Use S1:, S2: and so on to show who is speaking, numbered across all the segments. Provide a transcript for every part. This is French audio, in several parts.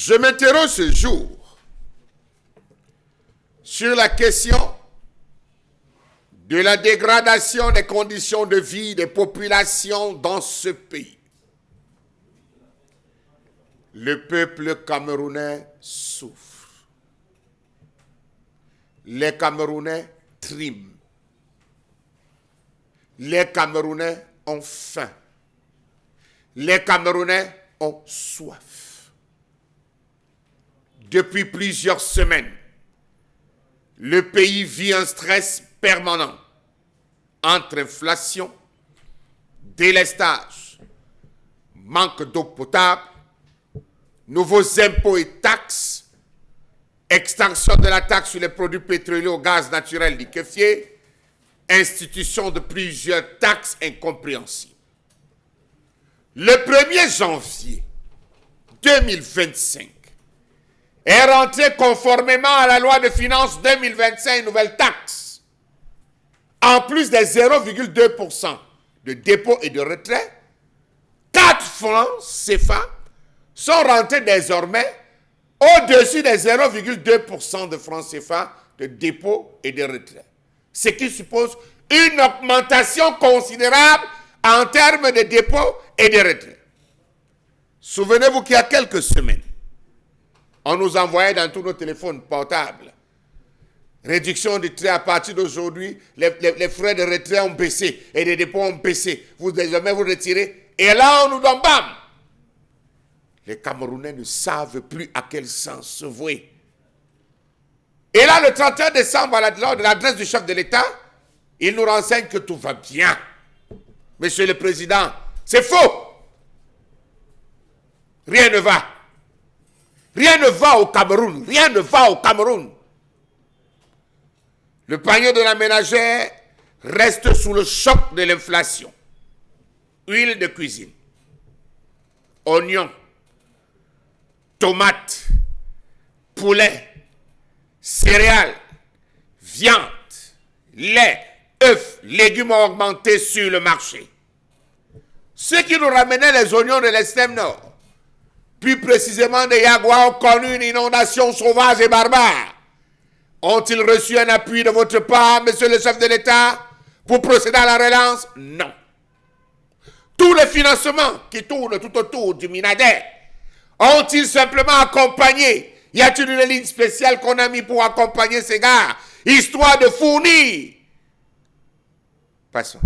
S1: Je m'interroge ce jour sur la question de la dégradation des conditions de vie des populations dans ce pays. Le peuple camerounais souffre. Les Camerounais triment. Les Camerounais ont faim. Les Camerounais ont soif. Depuis plusieurs semaines, le pays vit un stress permanent entre inflation, délestage, manque d'eau potable, nouveaux impôts et taxes, extension de la taxe sur les produits pétroliers au gaz naturel liquéfié, institution de plusieurs taxes incompréhensibles. Le 1er janvier 2025 est rentré conformément à la loi de finances 2025 une nouvelle taxe. En plus des 0,2% de dépôt et de retrait, 4 francs CFA sont rentrés désormais au-dessus des 0,2% de francs CFA de dépôt et de retrait. Ce qui suppose une augmentation considérable en termes de dépôt et de retrait. Souvenez-vous qu'il y a quelques semaines, on nous envoyait dans tous nos téléphones portables réduction du trait à partir d'aujourd'hui, les frais de retrait ont baissé et les dépôts ont baissé. Vous désormais vous retirez et là on nous donne bam. Les Camerounais ne savent plus à quel sens se vouer. Et là, le 31 décembre, lors de l'adresse du chef de l'État, il nous renseigne que tout va bien. Monsieur le Président, c'est faux. Rien ne va. Rien ne va au Cameroun. Rien ne va au Cameroun. Le panier de la ménagère reste sous le choc de l'inflation. Huile de cuisine, oignons, tomates, poulet, céréales, viande, lait, œufs, légumes ont augmenté sur le marché. Ceux qui nous ramenaient les oignons de l'extrême nord, plus précisément des Yagois, ont connu une inondation sauvage et barbare. Ont-ils reçu un appui de votre part, monsieur le chef de l'État, pour procéder à la relance? Non. Tous les financements qui tournent tout autour du Minadet ont-ils simplement accompagné? Y a-t-il une ligne spéciale qu'on a mis pour accompagner ces gars, histoire de fournir? Passons.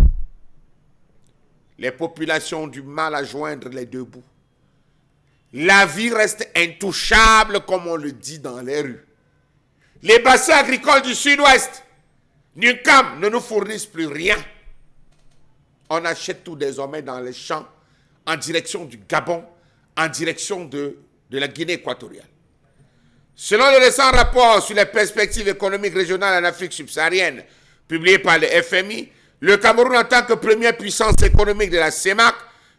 S1: Les populations ont du mal à joindre les deux bouts. La vie reste intouchable, comme on le dit dans les rues. Les bassins agricoles du sud-ouest, NUCAM, ne nous fournissent plus rien. On achète tout désormais dans les champs, en direction du Gabon, en direction de la Guinée équatoriale. Selon le récent rapport sur les perspectives économiques régionales en Afrique subsaharienne, publié par le FMI, le Cameroun, en tant que première puissance économique de la CEMAC,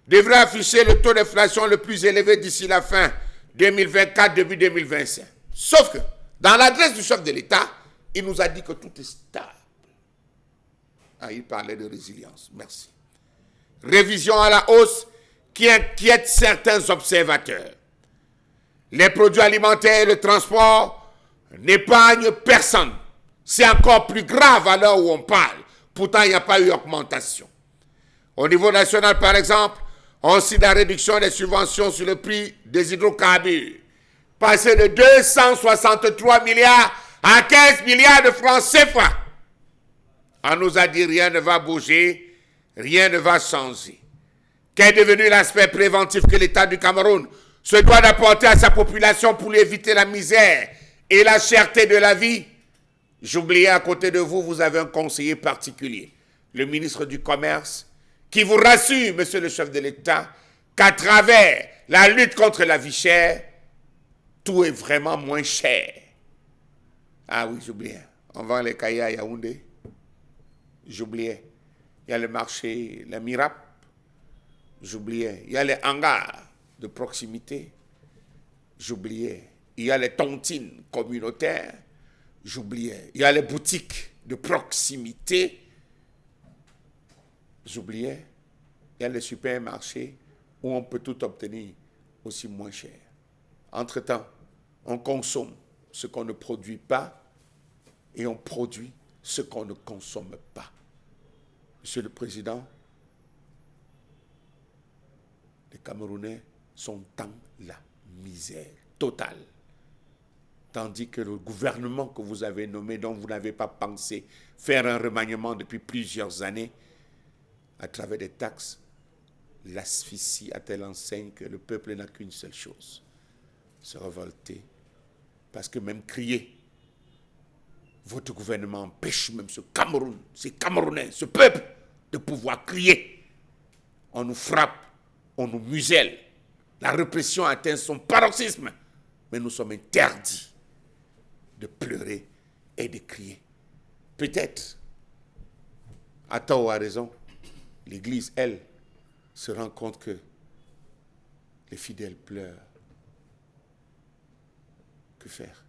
S1: devrait afficher le taux d'inflation le plus élevé d'ici la fin 2024, début 2025. Sauf que, dans l'adresse du chef de l'État, il nous a dit que tout est stable. Ah, il parlait de résilience. Merci. Révision à la hausse qui inquiète certains observateurs. Les produits alimentaires et le transport n'épargnent personne. C'est encore plus grave à l'heure où on parle. Pourtant, il n'y a pas eu augmentation. Au niveau national, par exemple, on cite la réduction des subventions sur le prix des hydrocarbures, passé de 263 milliards à 15 milliards de francs CFA. On nous a dit rien ne va bouger, rien ne va changer. Qu'est devenu l'aspect préventif que l'État du Cameroun se doit d'apporter à sa population pour lui éviter la misère et la cherté de la vie? J'oubliais, à côté de vous, vous avez un conseiller particulier, le ministre du Commerce, qui vous rassure, monsieur le chef de l'État, qu'à travers la lutte contre la vie chère, tout est vraiment moins cher. Ah oui, j'oubliais. On vend les cailloux à Yaoundé. J'oubliais. Il y a le marché, la Mirap. J'oubliais. Il y a les hangars de proximité. J'oubliais. Il y a les tontines communautaires. J'oubliais. Il y a les boutiques de proximité. J'oubliais. Il y a les supermarchés où on peut tout obtenir aussi moins cher. Entre-temps, on consomme ce qu'on ne produit pas et on produit ce qu'on ne consomme pas. Monsieur le Président, les Camerounais sont dans la misère totale. Tandis que le gouvernement que vous avez nommé, dont vous n'avez pas pensé faire un remaniement depuis plusieurs années, à travers des taxes, l'asphyxie à telle enseigne que le peuple n'a qu'une seule chose, se révolter. Parce que même crier, votre gouvernement empêche même ce Cameroun, ces Camerounais, ce peuple, de pouvoir crier. On nous frappe, on nous muselle. La répression atteint son paroxysme. Mais nous sommes interdits de pleurer et de crier. Peut-être, à tort ou à raison, l'Église, elle, se rend compte que les fidèles pleurent. Que faire?